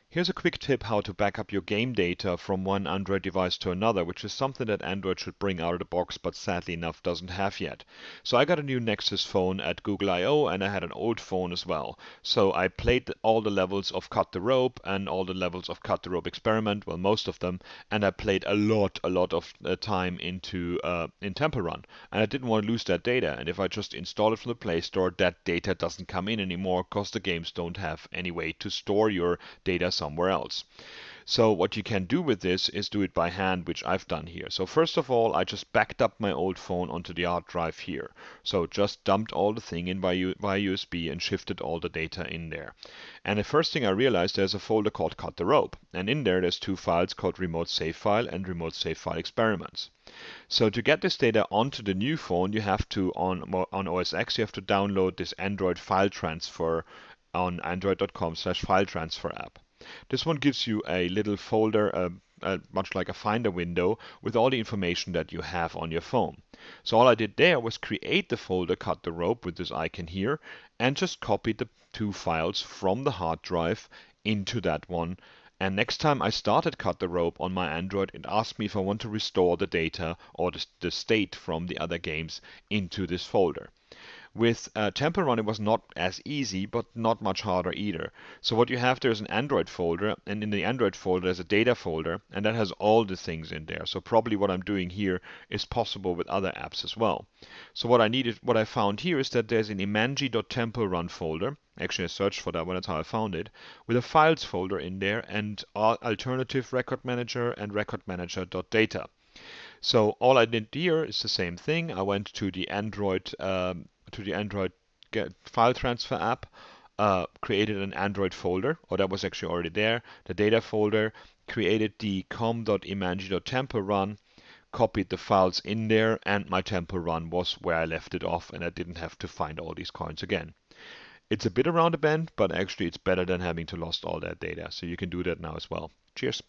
Here's a quick tip how to back up your game data from one Android device to another, which is something that Android should bring out of the box, but sadly enough doesn't have yet. So I got a new Nexus phone at Google I/O, and I had an old phone as well. So I played all the levels of Cut the Rope and all the levels of Cut the Rope Experiment, well, most of them, and I played a lot of time in Temple Run, and I didn't want to lose that data. And if I just install it from the Play Store, that data doesn't come in anymore because the games don't have any way to store your data somewhere else. So what you can do with this is do it by hand, which I've done here. So first of all, I just backed up my old phone onto the hard drive here. So just dumped all the thing in via USB and shifted all the data in there. And the first thing I realized, there's a folder called Cut the Rope. And in there's two files called Remote Save File and Remote Save File Experiments. So to get this data onto the new phone, you have to, on OS X, you have to download this Android file transfer on android.com/file transfer app. This one gives you a little folder, much like a Finder window, with all the information that you have on your phone. So all I did there was create the folder Cut the Rope with this icon here, and just copied the two files from the hard drive into that one. And next time I started Cut the Rope on my Android, it asked me if I want to restore the data or the state from the other games into this folder. With Temple Run, it was not as easy, but not much harder either. So what you have there is an Android folder, and in the Android folder there's a data folder, and that has all the things in there. So probably what I'm doing here is possible with other apps as well. So what I found here is that there's an imanji.templerun folder. Actually, I searched for that one, that's how I found it, with a files folder in there, and alternative record manager and record manager.data. So all I did here is the same thing. I went to the Android file transfer app, created an Android folder, or that was actually already there, the data folder, created the com.imanji.temple run, copied the files in there, and my Temple Run was where I left it off, and I didn't have to find all these coins again. It's a bit around the bend, but actually it's better than having to lost all that data. So you can do that now as well. Cheers.